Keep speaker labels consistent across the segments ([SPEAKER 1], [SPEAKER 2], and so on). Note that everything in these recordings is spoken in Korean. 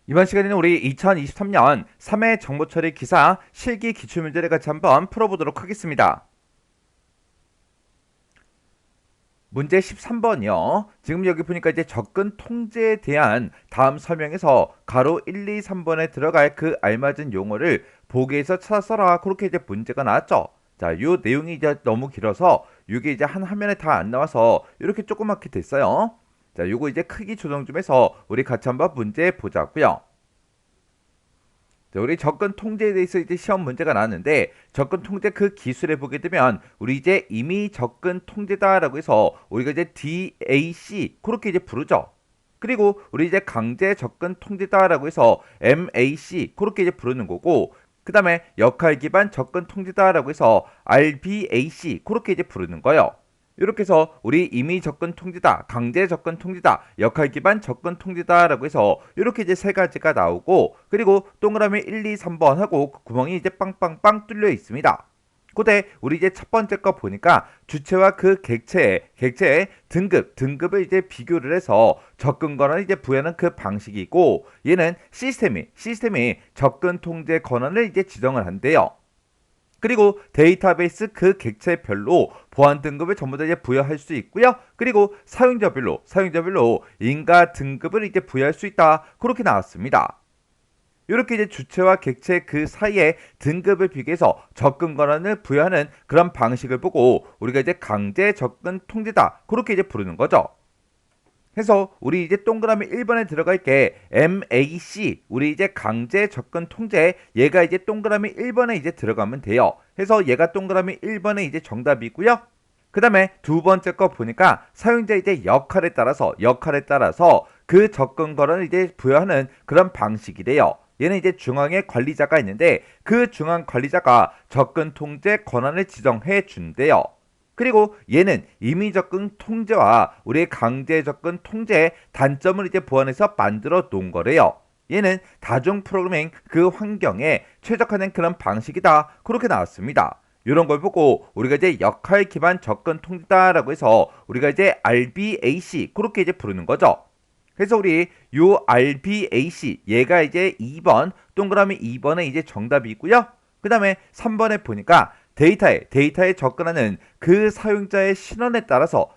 [SPEAKER 1] 이번 시간에는 우리 2023년 3회 정보처리 기사 실기 기출문제를 같이 한번 풀어보도록 하겠습니다. 문제 13번이요. 지금 여기 보니까 이제 접근 통제에 대한 다음 설명에서 가로 1, 2, 3번에 들어갈 그 알맞은 용어를 보기에서 찾아 써라. 그렇게 이제 문제가 나왔죠. 자, 요 내용이 이제 너무 길어서 이게 이제 한 화면에 다 안 나와서 이렇게 조그맣게 됐어요. 자, 요거 이제 크기 조정 좀 해서 우리 같이 한번 문제 보자고요. 자, 우리 접근 통제에 대해서 이제 시험 문제가 나왔는데 접근 통제 그 기술에 보게 되면 우리 이제 이미 접근 통제다라고 해서 우리가 이제 DAC 그렇게 이제 부르죠. 그리고 우리 이제 강제 접근 통제다라고 해서 MAC 그렇게 이제 부르는 거고 그 다음에 역할 기반 접근 통제다라고 해서 RBAC 그렇게 이제 부르는 거예요. 이렇게 해서 우리 임의 접근 통제다, 강제 접근 통제다, 역할 기반 접근 통제다라고 해서 이렇게 이제 세 가지가 나오고 그리고 동그라미 1, 2, 3번 하고 구멍이 이제 빵빵빵 뚫려 있습니다. 그때 우리 이제 첫 번째 거 보니까 주체와 그 객체의 등급을 이제 비교를 해서 접근 권한을 이제 부여하는 그 방식이고 얘는 시스템이 접근 통제 권한을 이제 지정을 한대요. 그리고 데이터베이스 그 객체별로 보안 등급을 전부 다 이제 부여할 수 있고요. 그리고 사용자별로 인가 등급을 이제 부여할 수 있다. 그렇게 나왔습니다. 이렇게 이제 주체와 객체 그 사이에 등급을 비교해서 접근 권한을 부여하는 그런 방식을 보고 우리가 이제 강제 접근 통제다. 그렇게 이제 부르는 거죠. 해서 우리 이제 동그라미 1번에 들어갈 게 MAC 우리 이제 강제 접근 통제 얘가 이제 동그라미 1번에 이제 들어가면 돼요. 해서 얘가 동그라미 1번에 이제 정답이고요. 그 다음에 두 번째 거 보니까 사용자 이제 역할에 따라서 그 접근 권한을 이제 부여하는 그런 방식이래요. 얘는 이제 중앙에 관리자가 있는데 그 중앙 관리자가 접근 통제 권한을 지정해 준대요. 그리고 얘는 임의 접근 통제와 우리의 강제 접근 통제의 단점을 이제 보완해서 만들어 놓은 거래요. 얘는 다중 프로그래밍 그 환경에 최적화된 그런 방식이다. 그렇게 나왔습니다. 이런 걸 보고 우리가 이제 역할 기반 접근 통제다라고 해서 우리가 이제 RBAC 그렇게 이제 부르는 거죠. 그래서 우리 요 RBAC 얘가 이제 2번 동그라미 2번에 이제 정답이고요. 그 다음에 3번에 보니까 데이터에 접근하는 그 사용자의 신원에 따라서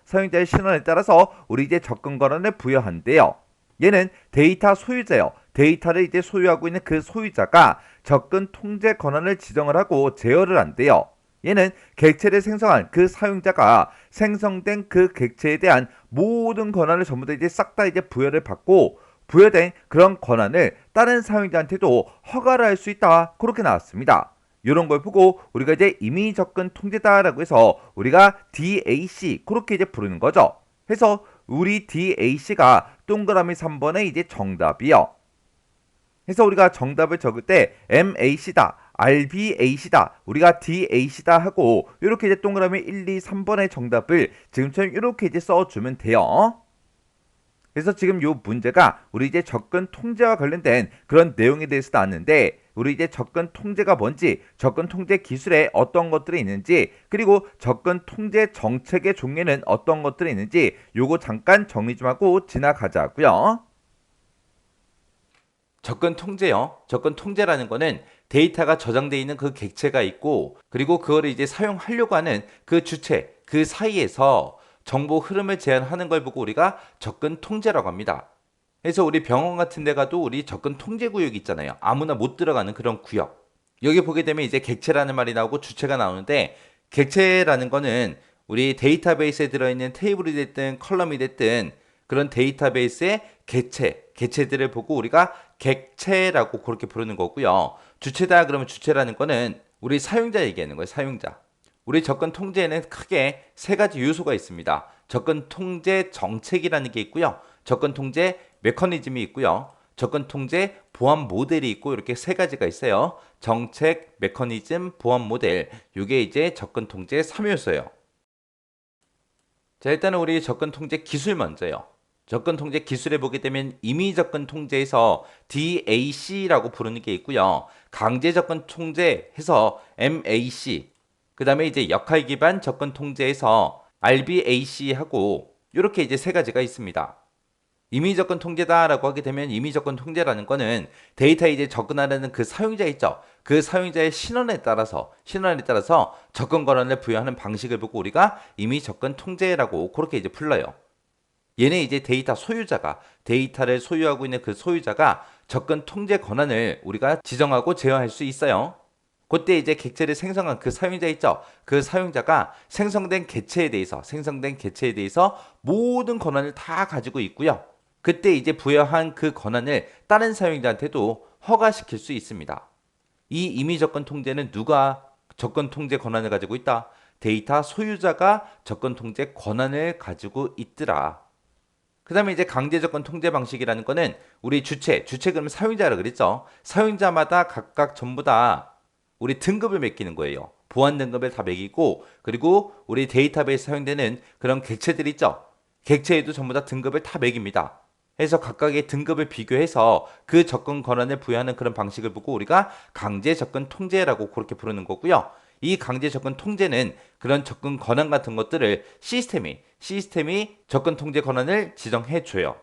[SPEAKER 1] 우리 이제 접근 권한을 부여한대요. 얘는 데이터 소유자요. 데이터를 이제 소유하고 있는 그 소유자가 접근 통제 권한을 지정을 하고 제어를 한대요. 얘는 객체를 생성한 그 사용자가 생성된 그 객체에 대한 모든 권한을 전부 다 이제 싹 다 이제 부여를 받고 부여된 그런 권한을 다른 사용자한테도 허가를 할 수 있다. 그렇게 나왔습니다. 이런 걸 보고 우리가 이제 임의 접근 통제다라고 해서 우리가 DAC 그렇게 이제 부르는 거죠. 해서 우리 DAC가 동그라미 3번에 이제 정답이요. 해서 우리가 정답을 적을 때 MAC다, RBAC다, 우리가 DAC다 하고 이렇게 이제 동그라미 1, 2, 3번의 정답을 지금처럼 이렇게 이제 써주면 돼요. 그래서 지금 요 문제가 우리 이제 접근 통제와 관련된 그런 내용에 대해서 나왔는데 우리 이제 접근 통제가 뭔지, 접근 통제 기술에 어떤 것들이 있는지, 그리고 접근 통제 정책의 종류는 어떤 것들이 있는지 요거 잠깐 정리 좀 하고 지나가자고요. 접근 통제요. 접근 통제라는 거는 데이터가 저장되어 있는 그 객체가 있고 그리고 그거를 이제 사용하려고 하는 그 주체, 그 사이에서 정보 흐름을 제한하는 걸 보고 우리가 접근 통제라고 합니다. 그래서 우리 병원 같은 데 가도 우리 접근 통제 구역이 있잖아요. 아무나 못 들어가는 그런 구역. 여기 보게 되면 이제 객체라는 말이 나오고 주체가 나오는데 객체라는 거는 우리 데이터베이스에 들어있는 테이블이 됐든 컬럼이 됐든 그런 데이터베이스의 개체들을 보고 우리가 객체라고 그렇게 부르는 거고요. 주체다 그러면 주체라는 거는 우리 사용자 얘기하는 거예요. 사용자. 우리 접근 통제에는 크게 세 가지 요소가 있습니다. 접근 통제 정책이라는 게 있고요. 접근 통제 메커니즘이 있고요. 접근 통제 보안 모델이 있고 이렇게 세 가지가 있어요. 정책, 메커니즘, 보안 모델. 이게 이제 접근 통제 3요소예요. 자, 일단은 우리 접근 통제 기술 먼저요. 접근 통제 기술에 보게 되면 임의 접근 통제에서 DAC라고 부르는 게 있고요. 강제 접근 통제해서 MAC, 그 다음에 이제 역할 기반 접근 통제에서 RBAC하고 이렇게 이제 세 가지가 있습니다. 임의접근 통제다라고 하게 되면 임의접근 통제라는 거는 데이터에 이제 접근하려는 그 사용자 있죠. 그 사용자의 신원에 따라서 접근 권한을 부여하는 방식을 보고 우리가 임의접근 통제라고 그렇게 이제 불러요. 얘네 이제 데이터 소유자가 데이터를 소유하고 있는 그 소유자가 접근 통제 권한을 우리가 지정하고 제어할 수 있어요. 그때 이제 객체를 생성한 그 사용자 있죠. 그 사용자가 생성된 개체에 대해서 모든 권한을 다 가지고 있고요. 그때 이제 부여한 그 권한을 다른 사용자한테도 허가시킬 수 있습니다. 이 임의접근 통제는 누가 접근 통제 권한을 가지고 있다? 데이터 소유자가 접근 통제 권한을 가지고 있더라. 그 다음에 이제 강제 접근 통제 방식이라는 거는 우리 주체 그러면 사용자라 그랬죠. 사용자마다 각각 전부 다 우리 등급을 매기는 거예요. 보안 등급을 다 매기고 그리고 우리 데이터베이스 사용되는 그런 객체들 있죠. 객체에도 전부 다 등급을 다 매깁니다. 해서 각각의 등급을 비교해서 그 접근 권한을 부여하는 그런 방식을 보고 우리가 강제 접근 통제라고 그렇게 부르는 거고요. 이 강제 접근 통제는 그런 접근 권한 같은 것들을 시스템이 접근 통제 권한을 지정해 줘요.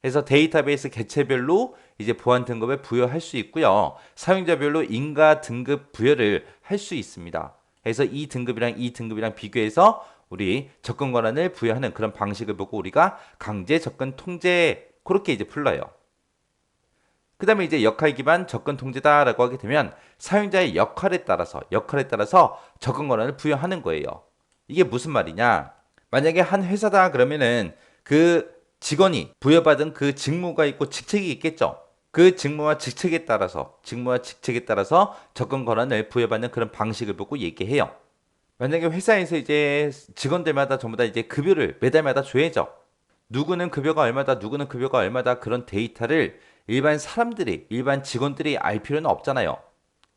[SPEAKER 1] 그래서 데이터베이스 개체별로 이제 보안 등급을 부여할 수 있고요. 사용자별로 인가 등급 부여를 할 수 있습니다. 그래서 이 등급이랑 비교해서 우리 접근 권한을 부여하는 그런 방식을 보고 우리가 강제 접근 통제 그렇게 이제 불러요. 그 다음에 이제 역할 기반 접근 통제다라고 하게 되면 사용자의 역할에 따라서 접근 권한을 부여하는 거예요. 이게 무슨 말이냐? 만약에 한 회사다 그러면은 그 직원이 부여받은 그 직무가 있고 직책이 있겠죠. 그 직무와 직책에 따라서 접근 권한을 부여받는 그런 방식을 보고 얘기해요. 만약에 회사에서 이제 직원들마다 전부 다 이제 급여를 매달마다 줘야죠. 누구는 급여가 얼마다 그런 데이터를 일반 직원들이 알 필요는 없잖아요.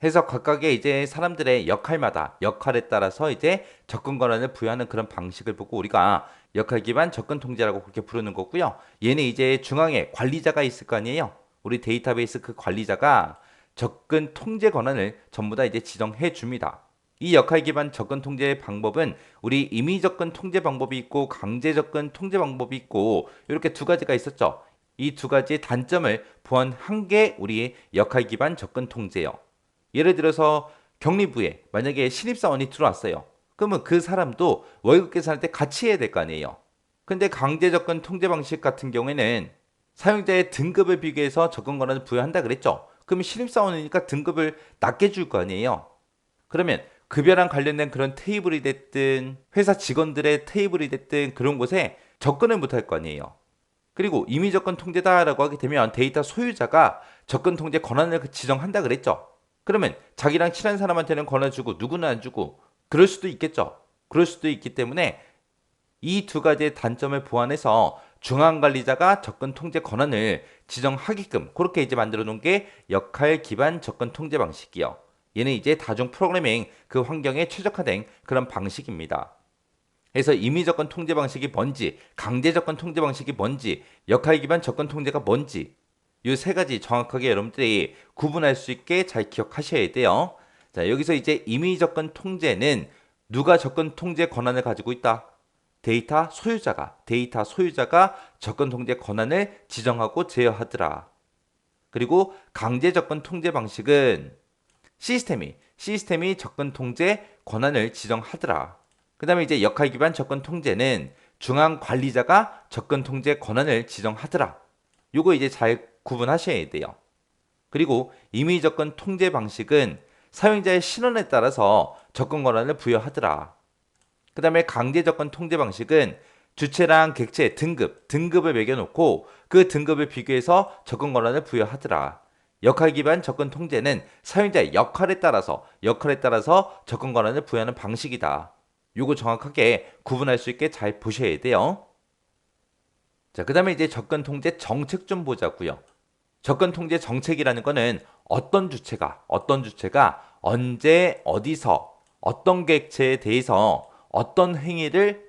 [SPEAKER 1] 해서 각각의 이제 사람들의 역할에 따라서 이제 접근 권한을 부여하는 그런 방식을 보고 우리가 역할 기반 접근 통제라고 그렇게 부르는 거고요. 얘는 이제 중앙에 관리자가 있을 거 아니에요. 우리 데이터베이스 그 관리자가 접근 통제 권한을 전부 다 이제 지정해 줍니다. 이 역할 기반 접근 통제 방법은 우리 임의 접근 통제 방법이 있고 강제 접근 통제 방법이 있고 이렇게 두 가지가 있었죠. 이 두 가지 단점을 보완한 게 우리 역할 기반 접근 통제예요. 예를 들어서 격리부에 만약에 신입사원이 들어왔어요. 그러면 그 사람도 월급 계산할 때 같이 해야 될 거 아니에요. 근데 강제 접근 통제 방식 같은 경우에는 사용자의 등급을 비교해서 접근 권한을 부여한다 그랬죠. 그러면 신입사원이니까 등급을 낮게 줄 거 아니에요. 그러면 급여랑 관련된 그런 테이블이 됐든 회사 직원들의 테이블이 됐든 그런 곳에 접근을 못 할 거 아니에요. 그리고 임의 접근 통제다라고 하게 되면 데이터 소유자가 접근 통제 권한을 지정한다 그랬죠. 그러면 자기랑 친한 사람한테는 권한 주고 누구는 안 주고 그럴 수도 있겠죠. 그럴 수도 있기 때문에 이 두 가지의 단점을 보완해서 중앙 관리자가 접근 통제 권한을 지정하게끔 그렇게 이제 만들어 놓은 게 역할 기반 접근 통제 방식이요. 얘는 이제 다중 프로그래밍 그 환경에 최적화된 그런 방식입니다. 그래서 임의 접근 통제 방식이 뭔지, 강제 접근 통제 방식이 뭔지, 역할 기반 접근 통제가 뭔지 이 세 가지 정확하게 여러분들이 구분할 수 있게 잘 기억하셔야 돼요. 자, 여기서 이제 임의 접근 통제는 누가 접근 통제 권한을 가지고 있다? 데이터 소유자가 접근 통제 권한을 지정하고 제어하더라. 그리고 강제 접근 통제 방식은 시스템이 접근 통제 권한을 지정하더라. 그 다음에 이제 역할 기반 접근 통제는 중앙 관리자가 접근 통제 권한을 지정하더라. 요거 이제 잘 구분하셔야 돼요. 그리고 임의 접근 통제 방식은 사용자의 신원에 따라서 접근 권한을 부여하더라. 그 다음에 강제 접근 통제 방식은 주체랑 객체 등급을 매겨놓고 그 등급을 비교해서 접근 권한을 부여하더라. 역할 기반 접근 통제는 사용자의 역할에 따라서 접근 권한을 부여하는 방식이다. 요거 정확하게 구분할 수 있게 잘 보셔야 돼요. 자, 그 다음에 이제 접근 통제 정책 좀 보자고요. 접근 통제 정책이라는 거는 어떤 주체가 언제 어디서 어떤 객체에 대해서 어떤 행위를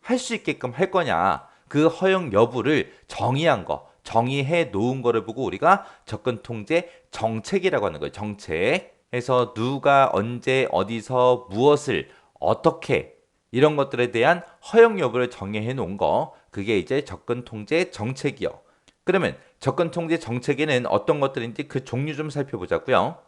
[SPEAKER 1] 할 수 있게끔 할 거냐 그 허용 여부를 정의해 놓은 거를 보고 우리가 접근 통제 정책이라고 하는 거예요. 정책. 해서 누가 언제 어디서 무엇을 어떻게 이런 것들에 대한 허용 여부를 정의해 놓은 거 그게 이제 접근 통제 정책이요. 그러면 접근 통제 정책에는 어떤 것들인지 그 종류 좀 살펴보자고요.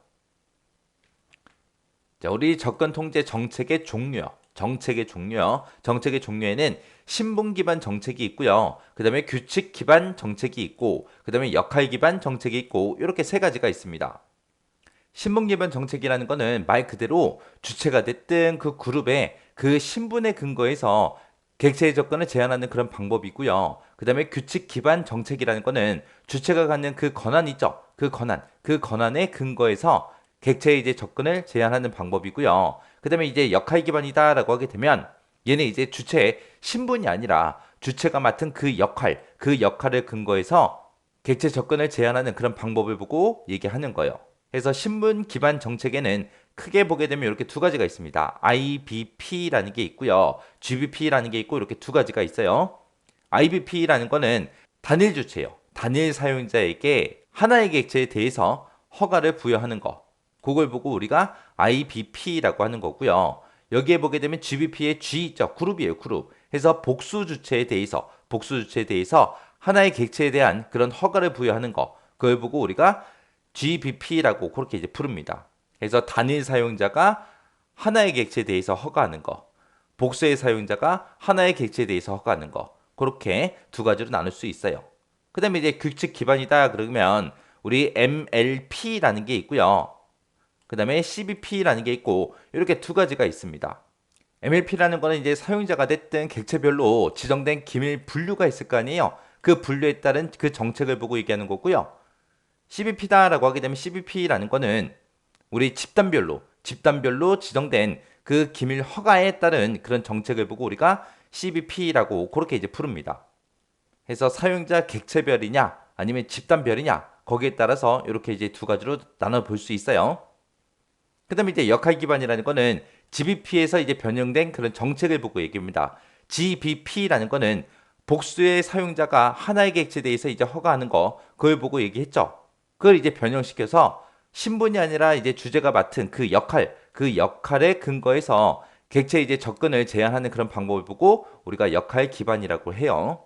[SPEAKER 1] 자, 우리 접근 통제 정책의 종류요. 정책의 종류에는 신분 기반 정책이 있고요. 그다음에 규칙 기반 정책이 있고, 그다음에 역할 기반 정책이 있고, 이렇게 세 가지가 있습니다. 신분 기반 정책이라는 거는 말 그대로 주체가 됐든 그 그룹의 그 신분에 근거해서 객체의 접근을 제한하는 그런 방법이고요. 그 다음에 규칙 기반 정책이라는 거는 주체가 갖는 그 권한 있죠. 그 권한에 근거해서 객체의 이제 접근을 제한하는 방법이고요. 그 다음에 이제 역할 기반이다라고 하게 되면 얘는 이제 주체의 신분이 아니라 주체가 맡은 그 역할을 근거해서 객체 접근을 제한하는 그런 방법을 보고 얘기하는 거예요. 그래서 신분 기반 정책에는 크게 보게 되면 이렇게 두 가지가 있습니다. IBP라는 게 있고요. GBP라는 게 있고 이렇게 두 가지가 있어요. IBP라는 거는 단일 주체예요. 단일 사용자에게 하나의 객체에 대해서 허가를 부여하는 거. 그걸 보고 우리가 IBP라고 하는 거고요. 여기에 보게 되면 GBP의 G 있죠. 그룹이에요, 그룹. 그래서 복수 주체에 대해서 하나의 객체에 대한 그런 허가를 부여하는 거. 그걸 보고 우리가 GBP라고 그렇게 이제 부릅니다. 그래서 단일 사용자가 하나의 객체에 대해서 허가하는 거, 복수의 사용자가 하나의 객체에 대해서 허가하는 거, 그렇게 두 가지로 나눌 수 있어요. 그 다음에 이제 규칙 기반이다 그러면 우리 MLP라는 게 있고요. 그 다음에 CBP라는 게 있고 이렇게 두 가지가 있습니다. MLP라는 거는 이제 사용자가 됐든 객체별로 지정된 기밀 분류가 있을 거 아니에요. 그 분류에 따른 그 정책을 보고 얘기하는 거고요. CBP다라고 하게 되면 CBP라는 거는 우리 집단별로 지정된 그 기밀 허가에 따른 그런 정책을 보고 우리가 CBP라고 그렇게 이제 부릅니다. 그래서 사용자 객체별이냐 아니면 집단별이냐 거기에 따라서 이렇게 이제 두 가지로 나눠 볼 수 있어요. 그다음에 이제 역할 기반이라는 거는 GBP에서 이제 변형된 그런 정책을 보고 얘기합니다. GBP라는 거는 복수의 사용자가 하나의 객체에 대해서 이제 허가하는 거 그걸 보고 얘기했죠. 그걸 이제 변형시켜서 신분이 아니라 이제 주제가 맡은 그 역할에 근거해서 객체 이제 접근을 제한하는 그런 방법을 보고 우리가 역할 기반이라고 해요.